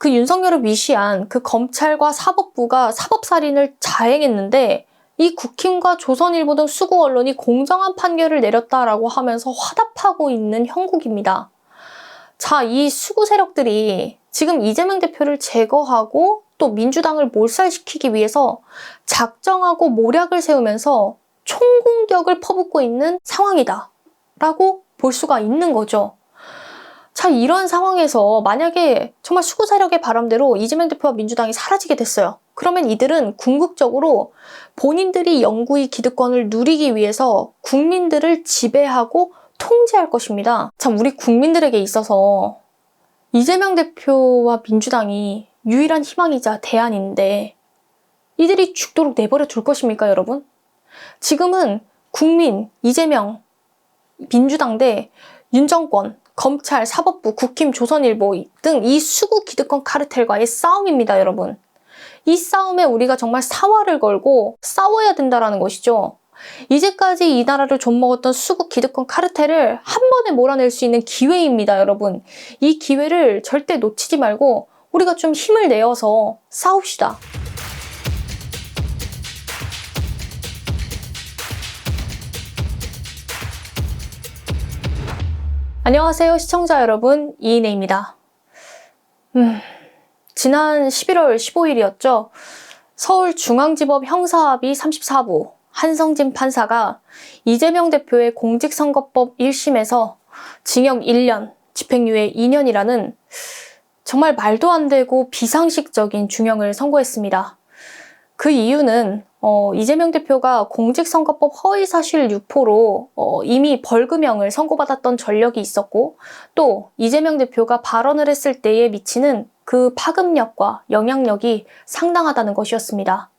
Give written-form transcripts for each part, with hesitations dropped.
그 윤석열을 위시한 그 검찰과 사법부가 사법살인을 자행했는데 이 국힘과 조선일보 등 수구 언론이 공정한 판결을 내렸다라고 하면서 화답하고 있는 형국입니다. 자, 이 수구 세력들이 지금 이재명 대표를 제거하고 또 민주당을 몰살시키기 위해서 작정하고 모략을 세우면서 총공격을 퍼붓고 있는 상황이다 라고 볼 수가 있는 거죠. 자, 이런 상황에서 만약에 정말 수구 세력의 바람대로 이재명 대표와 민주당이 사라지게 됐어요. 그러면 이들은 궁극적으로 본인들이 영구히 기득권을 누리기 위해서 국민들을 지배하고 통제할 것입니다. 참, 우리 국민들에게 있어서 이재명 대표와 민주당이 유일한 희망이자 대안인데 이들이 죽도록 내버려 둘 것입니까, 여러분? 지금은 국민, 이재명, 민주당 대 윤정권, 검찰, 사법부, 국힘, 조선일보 등 이 수구 기득권 카르텔과의 싸움입니다, 여러분. 이 싸움에 우리가 정말 사활을 걸고 싸워야 된다는 것이죠. 이제까지 이 나라를 좀먹었던 수구 기득권 카르텔을 한 번에 몰아낼 수 있는 기회입니다, 여러분. 이 기회를 절대 놓치지 말고 우리가 좀 힘을 내어서 싸웁시다. 안녕하세요, 시청자 여러분. 이인혜입니다. 지난 11월 15일이었죠. 서울중앙지법 형사합의 34부 한성진 판사가 이재명 대표의 공직선거법 1심에서 징역 1년, 집행유예 2년이라는 정말 말도 안 되고 비상식적인 중형을 선고했습니다. 그 이유는 이재명 대표가 공직선거법 허위사실 유포로 이미 벌금형을 선고받았던 전력이 있었고, 또 이재명 대표가 발언을 했을 때에 미치는 그 파급력과 영향력이 상당하다는 것이었습니다.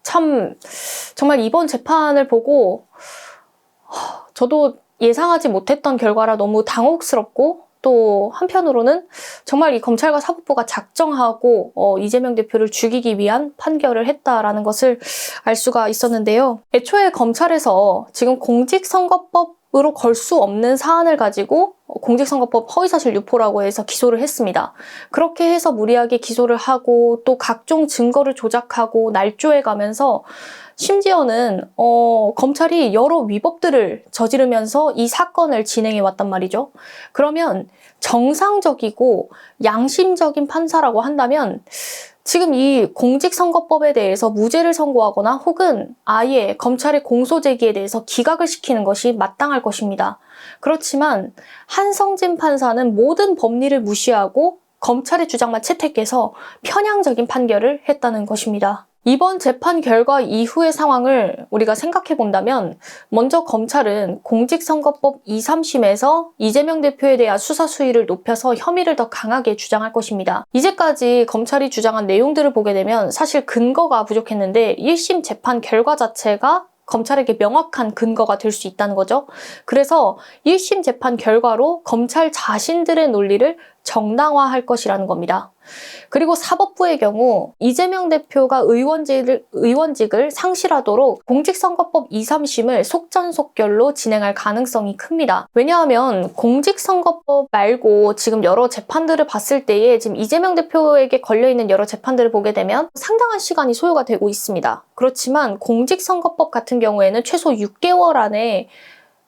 참 정말 이번 재판을 보고 저도 예상하지 못했던 결과라 너무 당혹스럽고, 또 한편으로는 정말 이 검찰과 사법부가 작정하고 이재명 대표를 죽이기 위한 판결을 했다라는 것을 알 수가 있었는데요. 애초에 검찰에서 지금 공직선거법으로 걸 수 없는 사안을 가지고 공직선거법 허위사실 유포라고 해서 기소를 했습니다. 그렇게 해서 무리하게 기소를 하고 또 각종 증거를 조작하고 날조해 가면서 심지어는 검찰이 여러 위법들을 저지르면서 이 사건을 진행해 왔단 말이죠. 그러면 정상적이고 양심적인 판사라고 한다면 지금 이 공직선거법에 대해서 무죄를 선고하거나 혹은 아예 검찰의 공소제기에 대해서 기각을 시키는 것이 마땅할 것입니다. 그렇지만 한성진 판사는 모든 법리를 무시하고 검찰의 주장만 채택해서 편향적인 판결을 했다는 것입니다. 이번 재판 결과 이후의 상황을 우리가 생각해 본다면, 먼저 검찰은 공직선거법 2, 3심에서 이재명 대표에 대한 수사 수위를 높여서 혐의를 더 강하게 주장할 것입니다. 이제까지 검찰이 주장한 내용들을 보게 되면 사실 근거가 부족했는데 1심 재판 결과 자체가 검찰에게 명확한 근거가 될 수 있다는 거죠. 그래서 1심 재판 결과로 검찰 자신들의 논리를 정당화할 것이라는 겁니다. 그리고 사법부의 경우 이재명 대표가 의원직을 상실하도록 공직선거법 2, 3심을 속전속결로 진행할 가능성이 큽니다. 왜냐하면 공직선거법 말고 지금 여러 재판들을 봤을 때에 지금 이재명 대표에게 걸려있는 여러 재판들을 보게 되면 상당한 시간이 소요가 되고 있습니다. 그렇지만 공직선거법 같은 경우에는 최소 6개월 안에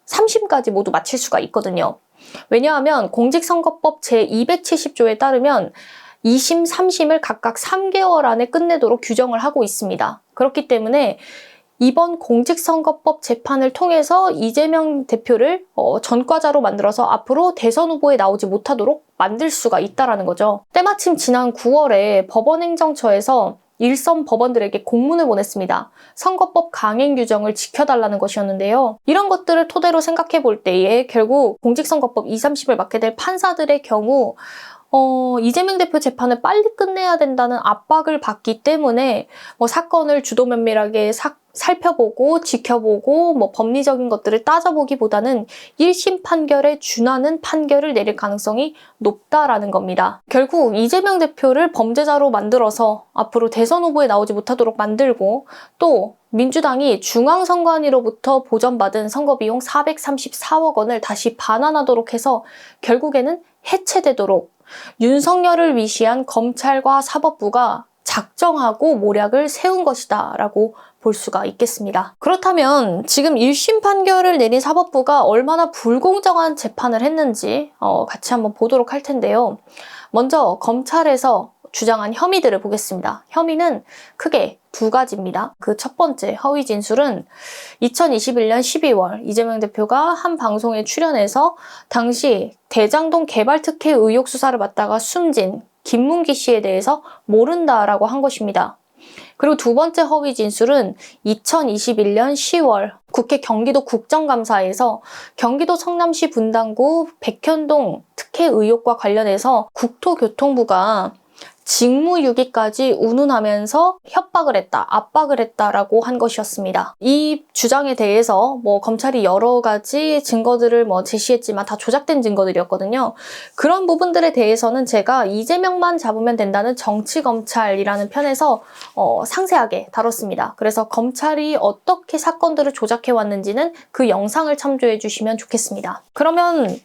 3심까지 모두 마칠 수가 있거든요. 왜냐하면 공직선거법 제270조에 따르면 2심, 3심을 각각 3개월 안에 끝내도록 규정을 하고 있습니다. 그렇기 때문에 이번 공직선거법 재판을 통해서 이재명 대표를 전과자로 만들어서 앞으로 대선 후보에 나오지 못하도록 만들 수가 있다는 거죠. 때마침 지난 9월에 법원행정처에서 일선 법원들에게 공문을 보냈습니다. 선거법 강행 규정을 지켜달라는 것이었는데요. 이런 것들을 토대로 생각해 볼 때에 결국 공직선거법 2, 3심을 맡게 될 판사들의 경우 이재명 대표 재판을 빨리 끝내야 된다는 압박을 받기 때문에 사건을 주도 면밀하게 살펴보고 지켜보고 법리적인 것들을 따져보기보다는 1심 판결에 준하는 판결을 내릴 가능성이 높다라는 겁니다. 결국 이재명 대표를 범죄자로 만들어서 앞으로 대선 후보에 나오지 못하도록 만들고, 또 민주당이 중앙선관위로부터 보전받은 선거비용 434억 원을 다시 반환하도록 해서 결국에는 해체되도록 윤석열을 위시한 검찰과 사법부가 작정하고 모략을 세운 것이다 라고 볼 수가 있겠습니다. 그렇다면 지금 1심 판결을 내린 사법부가 얼마나 불공정한 재판을 했는지 같이 한번 보도록 할 텐데요. 먼저 검찰에서 주장한 혐의들을 보겠습니다. 혐의는 크게 두 가지입니다. 그 첫 번째 허위 진술은 2021년 12월 이재명 대표가 한 방송에 출연해서 당시 대장동 개발 특혜 의혹 수사를 받다가 숨진 김문기 씨에 대해서 모른다라고 한 것입니다. 그리고 두 번째 허위 진술은 2021년 10월 국회 경기도 국정감사에서 경기도 성남시 분당구 백현동 특혜 의혹과 관련해서 국토교통부가 직무유기까지 운운하면서 협박을 했다, 압박을 했다라고 한 것이었습니다. 이 주장에 대해서 검찰이 여러 가지 증거들을 제시했지만 다 조작된 증거들이었거든요. 그런 부분들에 대해서는 제가 이재명만 잡으면 된다는 정치검찰이라는 편에서 상세하게 다뤘습니다. 그래서 검찰이 어떻게 사건들을 조작해왔는지는 그 영상을 참조해 주시면 좋겠습니다. 그러면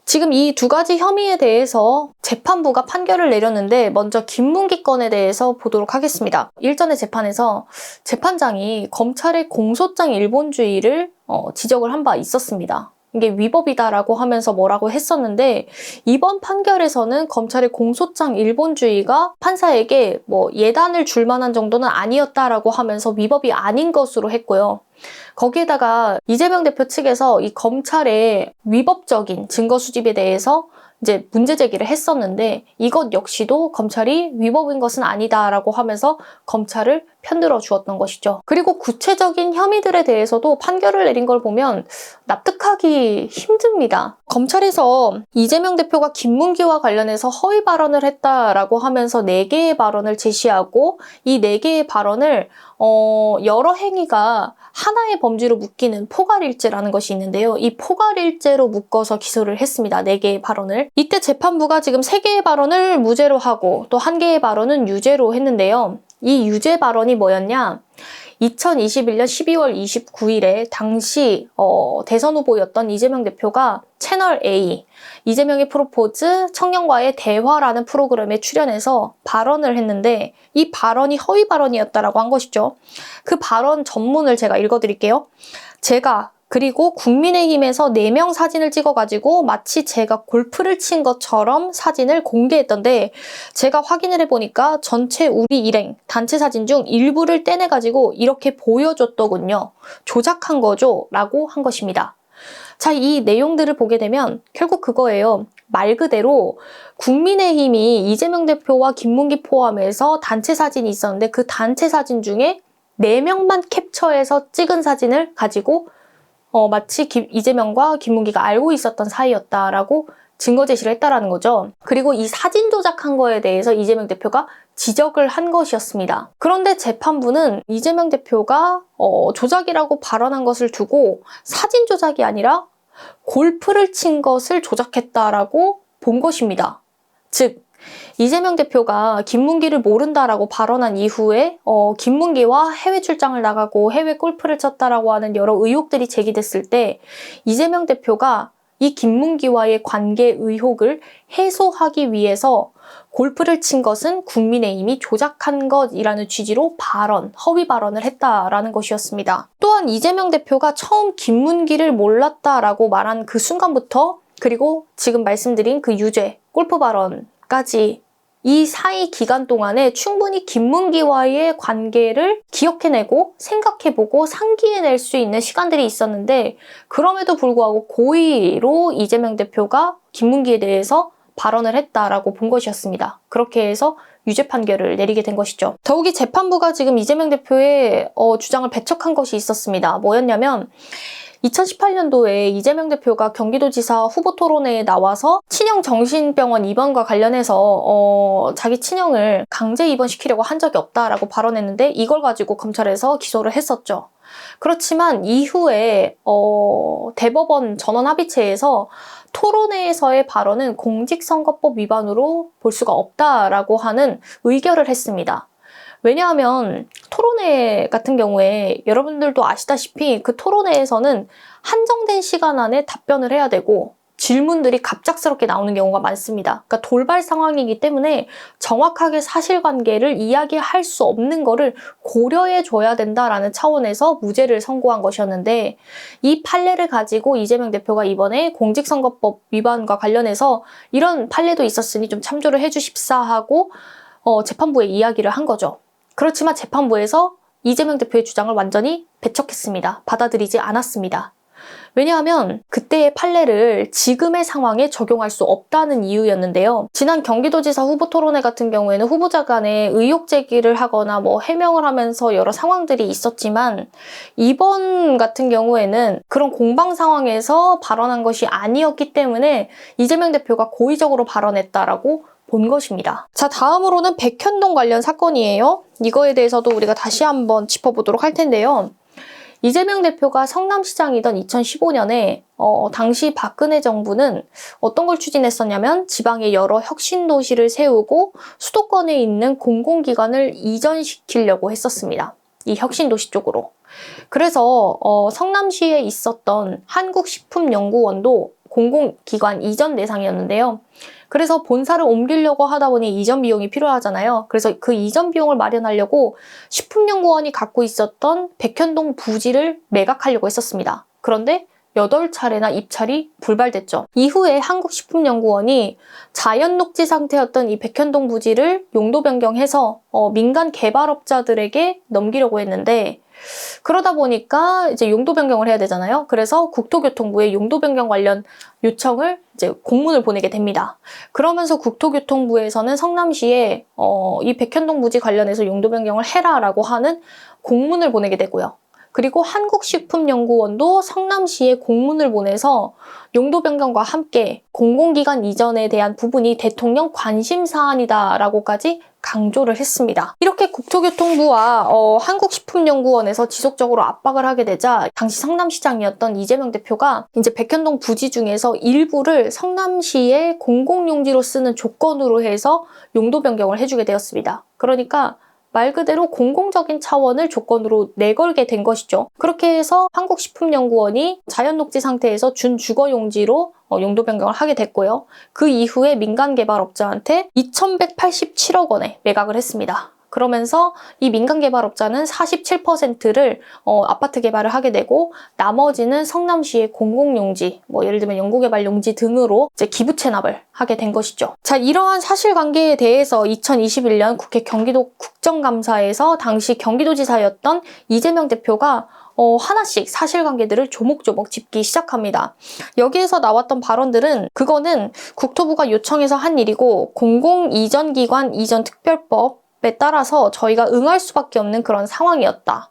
지금 이 두 가지 혐의에 대해서 재판부가 판결을 내렸는데 먼저 김문기 건에 대해서 보도록 하겠습니다. 일전의 재판에서 재판장이 검찰의 공소장 일본주의를 지적을 한 바 있었습니다. 이게 위법이다라고 하면서 뭐라고 했었는데 이번 판결에서는 검찰의 공소장 일본주의가 판사에게 예단을 줄 만한 정도는 아니었다라고 하면서 위법이 아닌 것으로 했고요. 거기에다가 이재명 대표 측에서 이 검찰의 위법적인 증거 수집에 대해서 이제 문제 제기를 했었는데 이것 역시도 검찰이 위법인 것은 아니다라고 하면서 검찰을 편들어 주었던 것이죠. 그리고 구체적인 혐의들에 대해서도 판결을 내린 걸 보면 납득하기 힘듭니다. 검찰에서 이재명 대표가 김문기와 관련해서 허위 발언을 했다라고 하면서 4개의 발언을 제시하고 이 4개의 발언을 여러 행위가 하나의 범죄로 묶이는 포괄일죄라는 것이 있는데요. 이 포괄일죄로 묶어서 기소를 했습니다. 4개의 발언을. 이때 재판부가 지금 3개의 발언을 무죄로 하고 또 1개의 발언은 유죄로 했는데요. 이 유죄 발언이 뭐였냐? 2021년 12월 29일에 당시 대선 후보였던 이재명 대표가 채널 A, 이재명의 프로포즈 청년과의 대화라는 프로그램에 출연해서 발언을 했는데 이 발언이 허위 발언이었다라고 한 것이죠. 그 발언 전문을 제가 읽어드릴게요. 제가 그리고 국민의힘에서 4명 사진을 찍어가지고 마치 제가 골프를 친 것처럼 사진을 공개했던데 제가 확인을 해보니까 전체 우리 일행 단체 사진 중 일부를 떼내가지고 이렇게 보여줬더군요. 조작한 거죠? 라고 한 것입니다. 자, 이 내용들을 보게 되면 결국 그거예요. 말 그대로 국민의힘이 이재명 대표와 김문기 포함해서 단체 사진이 있었는데 그 단체 사진 중에 4명만 캡처해서 찍은 사진을 가지고 마치 이재명과 김문기가 알고 있었던 사이였다라고 증거 제시를 했다라는 거죠. 그리고 이 사진 조작한 거에 대해서 이재명 대표가 지적을 한 것이었습니다. 그런데 재판부는 이재명 대표가 조작이라고 발언한 것을 두고 사진 조작이 아니라 골프를 친 것을 조작했다라고 본 것입니다. 즉 이재명 대표가 김문기를 모른다라고 발언한 이후에 김문기와 해외 출장을 나가고 해외 골프를 쳤다라고 하는 여러 의혹들이 제기됐을 때 이재명 대표가 이 김문기와의 관계 의혹을 해소하기 위해서 골프를 친 것은 국민의힘이 조작한 것이라는 취지로 허위 발언을 했다라는 것이었습니다. 또한 이재명 대표가 처음 김문기를 몰랐다라고 말한 그 순간부터 그리고 지금 말씀드린 그 유죄, 골프 발언까지 이 사이 기간 동안에 충분히 김문기와의 관계를 기억해내고 생각해보고 상기해낼 수 있는 시간들이 있었는데 그럼에도 불구하고 고의로 이재명 대표가 김문기에 대해서 발언을 했다라고 본 것이었습니다. 그렇게 해서 유죄 판결을 내리게 된 것이죠. 더욱이 재판부가 지금 이재명 대표의 주장을 배척한 것이 있었습니다. 뭐였냐면 2018년도에 이재명 대표가 경기도지사 후보 토론회에 나와서 친형 정신병원 입원과 관련해서 자기 친형을 강제 입원시키려고 한 적이 없다라고 발언했는데 이걸 가지고 검찰에서 기소를 했었죠. 그렇지만 이후에 대법원 전원합의체에서 토론회에서의 발언은 공직선거법 위반으로 볼 수가 없다라고 하는 의결을 했습니다. 왜냐하면 토론회 같은 경우에 여러분들도 아시다시피 그 토론회에서는 한정된 시간 안에 답변을 해야 되고 질문들이 갑작스럽게 나오는 경우가 많습니다. 그러니까 돌발 상황이기 때문에 정확하게 사실관계를 이야기할 수 없는 거를 고려해 줘야 된다라는 차원에서 무죄를 선고한 것이었는데, 이 판례를 가지고 이재명 대표가 이번에 공직선거법 위반과 관련해서 이런 판례도 있었으니 좀 참조를 해주십사 하고 재판부에 이야기를 한 거죠. 그렇지만 재판부에서 이재명 대표의 주장을 완전히 배척했습니다. 받아들이지 않았습니다. 왜냐하면 그때의 판례를 지금의 상황에 적용할 수 없다는 이유였는데요. 지난 경기도지사 후보 토론회 같은 경우에는 후보자 간에 의혹 제기를 하거나 해명을 하면서 여러 상황들이 있었지만, 이번 같은 경우에는 그런 공방 상황에서 발언한 것이 아니었기 때문에 이재명 대표가 고의적으로 발언했다라고 본 것입니다. 자, 다음으로는 백현동 관련 사건이에요. 이거에 대해서도 우리가 다시 한번 짚어보도록 할 텐데요. 이재명 대표가 성남시장이던 2015년에 당시 박근혜 정부는 어떤 걸 추진했었냐면, 지방에 여러 혁신도시를 세우고 수도권에 있는 공공기관을 이전시키려고 했었습니다. 이 혁신도시 쪽으로. 그래서 성남시에 있었던 한국식품연구원도 공공기관 이전 대상이었는데요. 그래서 본사를 옮기려고 하다 보니 이전 비용이 필요하잖아요. 그래서 그 이전 비용을 마련하려고 식품연구원이 갖고 있었던 백현동 부지를 매각하려고 했었습니다. 그런데 8차례나 입찰이 불발됐죠. 이후에 한국식품연구원이 자연녹지 상태였던 이 백현동 부지를 용도 변경해서 민간 개발업자들에게 넘기려고 했는데, 그러다 보니까 이제 용도 변경을 해야 되잖아요. 그래서 국토교통부에 용도 변경 관련 요청을 이제 공문을 보내게 됩니다. 그러면서 국토교통부에서는 성남시에 이 백현동 부지 관련해서 용도 변경을 해라라고 하는 공문을 보내게 되고요. 그리고 한국식품연구원도 성남시에 공문을 보내서 용도 변경과 함께 공공기관 이전에 대한 부분이 대통령 관심 사안이다라고까지 강조를 했습니다. 이렇게 국토교통부와 한국식품연구원에서 지속적으로 압박을 하게 되자 당시 성남시장이었던 이재명 대표가 이제 백현동 부지 중에서 일부를 성남시의 공공용지로 쓰는 조건으로 해서 용도 변경을 해주게 되었습니다. 그러니까 말 그대로 공공적인 차원을 조건으로 내걸게 된 것이죠. 그렇게 해서 한국식품연구원이 자연녹지 상태에서 준주거용지로 용도 변경을 하게 됐고요. 그 이후에 민간개발업자한테 2,187억 원에 매각을 했습니다. 그러면서 이 민간개발업자는 47%를 아파트 개발을 하게 되고, 나머지는 성남시의 공공용지, 예를 들면 연구개발용지 등으로 이제 기부 체납을 하게 된 것이죠. 자, 이러한 사실관계에 대해서 2021년 국회 경기도 국정감사에서 당시 경기도지사였던 이재명 대표가 하나씩 사실관계들을 조목조목 짚기 시작합니다. 여기에서 나왔던 발언들은 그거는 국토부가 요청해서 한 일이고 공공이전기관 이전특별법에 따라서 저희가 응할 수밖에 없는 그런 상황이었다.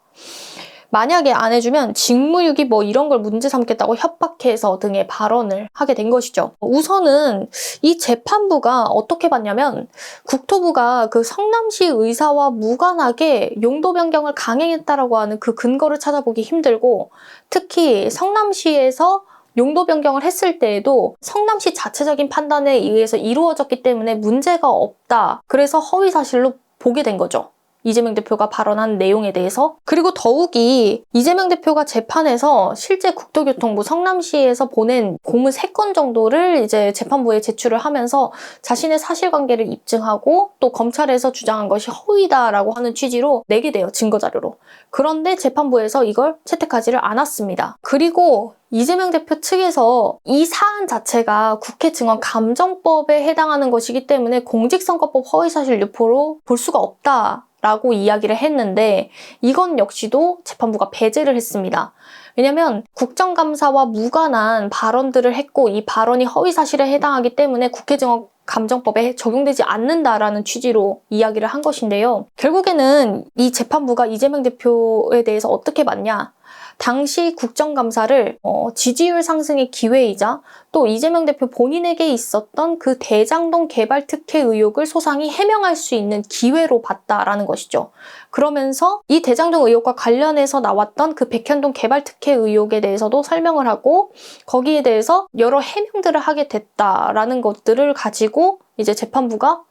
만약에 안 해주면 직무유기 이런 걸 문제 삼겠다고 협박해서 등의 발언을 하게 된 것이죠. 우선은 이 재판부가 어떻게 봤냐면, 국토부가 그 성남시 의사와 무관하게 용도 변경을 강행했다라고 하는 그 근거를 찾아보기 힘들고, 특히 성남시에서 용도 변경을 했을 때에도 성남시 자체적인 판단에 의해서 이루어졌기 때문에 문제가 없다. 그래서 허위 사실로 보게 된 거죠. 이재명 대표가 발언한 내용에 대해서. 그리고 더욱이 이재명 대표가 재판에서 실제 국토교통부 성남시에서 보낸 공문 3건 정도를 이제 재판부에 제출을 하면서 자신의 사실관계를 입증하고 또 검찰에서 주장한 것이 허위다라고 하는 취지로 내게 돼요, 증거자료로. 그런데 재판부에서 이걸 채택하지를 않았습니다. 그리고 이재명 대표 측에서 이 사안 자체가 국회 증언 감정법에 해당하는 것이기 때문에 공직선거법 허위사실 유포로 볼 수가 없다라고 이야기를 했는데, 이건 역시도 재판부가 배제를 했습니다. 왜냐면 국정감사와 무관한 발언들을 했고 이 발언이 허위사실에 해당하기 때문에 국회 증언 감정법에 적용되지 않는다라는 취지로 이야기를 한 것인데요. 결국에는 이 재판부가 이재명 대표에 대해서 어떻게 봤냐? 당시 국정감사를 지지율 상승의 기회이자 또 이재명 대표 본인에게 있었던 그 대장동 개발 특혜 의혹을 소상히 해명할 수 있는 기회로 봤다라는 것이죠. 그러면서 이 대장동 의혹과 관련해서 나왔던 그 백현동 개발 특혜 의혹에 대해서도 설명을 하고, 거기에 대해서 여러 해명들을 하게 됐다라는 것들을 가지고 이제 재판부가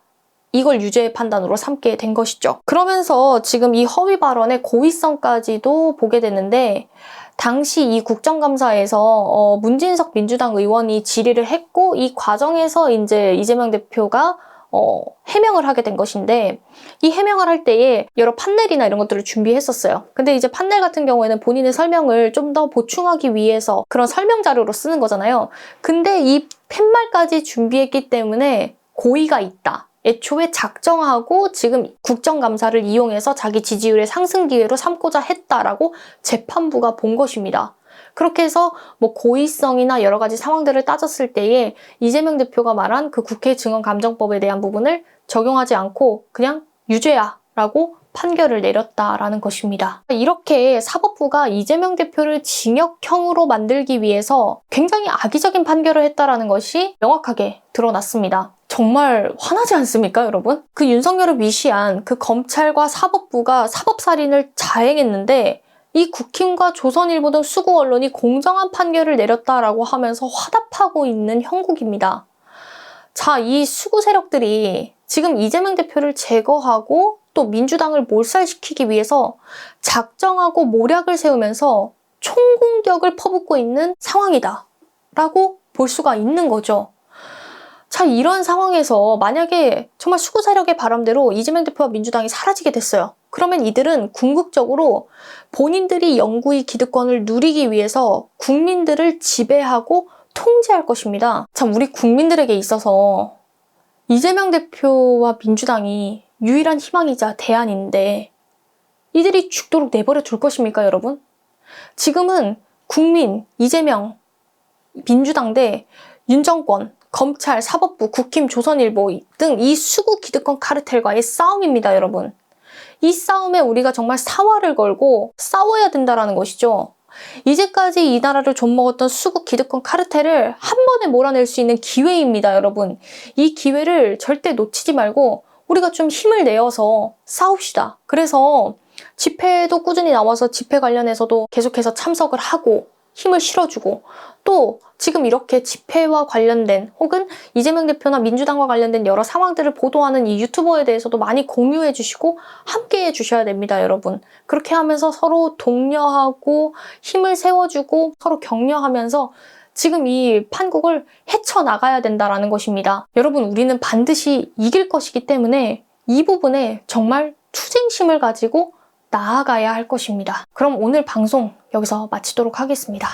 이걸 유죄의 판단으로 삼게 된 것이죠. 그러면서 지금 이 허위 발언의 고의성까지도 보게 되는데, 당시 이 국정감사에서 문진석 민주당 의원이 질의를 했고, 이 과정에서 이제 이재명 대표가 해명을 하게 된 것인데, 이 해명을 할 때에 여러 판넬이나 이런 것들을 준비했었어요. 근데 이제 판넬 같은 경우에는 본인의 설명을 좀 더 보충하기 위해서 그런 설명 자료로 쓰는 거잖아요. 근데 이 팻말까지 준비했기 때문에 고의가 있다. 애초에 작정하고 지금 국정감사를 이용해서 자기 지지율의 상승 기회로 삼고자 했다라고 재판부가 본 것입니다. 그렇게 해서 뭐 고의성이나 여러 가지 상황들을 따졌을 때에 이재명 대표가 말한 그 국회 증언감정법에 대한 부분을 적용하지 않고 그냥 유죄야 라고 판결을 내렸다라는 것입니다. 이렇게 사법부가 이재명 대표를 징역형으로 만들기 위해서 굉장히 악의적인 판결을 했다라는 것이 명확하게 드러났습니다. 정말 화나지 않습니까, 여러분? 그 윤석열을 위시한 그 검찰과 사법부가 사법살인을 자행했는데, 이 국힘과 조선일보 등 수구 언론이 공정한 판결을 내렸다라고 하면서 화답하고 있는 형국입니다. 자, 이 수구 세력들이 지금 이재명 대표를 제거하고 또 민주당을 몰살시키기 위해서 작정하고 모략을 세우면서 총공격을 퍼붓고 있는 상황이다 라고 볼 수가 있는 거죠. 자, 이런 상황에서 만약에 정말 수구 세력의 바람대로 이재명 대표와 민주당이 사라지게 됐어요. 그러면 이들은 궁극적으로 본인들이 영구히 기득권을 누리기 위해서 국민들을 지배하고 통제할 것입니다. 참, 우리 국민들에게 있어서 이재명 대표와 민주당이 유일한 희망이자 대안인데 이들이 죽도록 내버려 둘 것입니까, 여러분? 지금은 국민, 이재명, 민주당 대 윤정권, 검찰, 사법부, 국힘, 조선일보 등 이 수구 기득권 카르텔과의 싸움입니다, 여러분. 이 싸움에 우리가 정말 사활을 걸고 싸워야 된다는 것이죠. 이제까지 이 나라를 좀먹었던 수구 기득권 카르텔을 한 번에 몰아낼 수 있는 기회입니다, 여러분. 이 기회를 절대 놓치지 말고 우리가 좀 힘을 내어서 싸웁시다. 그래서 집회도 꾸준히 나와서 집회 관련해서도 계속해서 참석을 하고 힘을 실어주고, 또 지금 이렇게 집회와 관련된 혹은 이재명 대표나 민주당과 관련된 여러 상황들을 보도하는 이 유튜버에 대해서도 많이 공유해 주시고 함께 해 주셔야 됩니다, 여러분. 그렇게 하면서 서로 독려하고 힘을 세워주고 서로 격려하면서 지금 이 판국을 헤쳐나가야 된다는 것입니다. 여러분, 우리는 반드시 이길 것이기 때문에 이 부분에 정말 투쟁심을 가지고 나아가야 할 것입니다. 그럼 오늘 방송 여기서 마치도록 하겠습니다.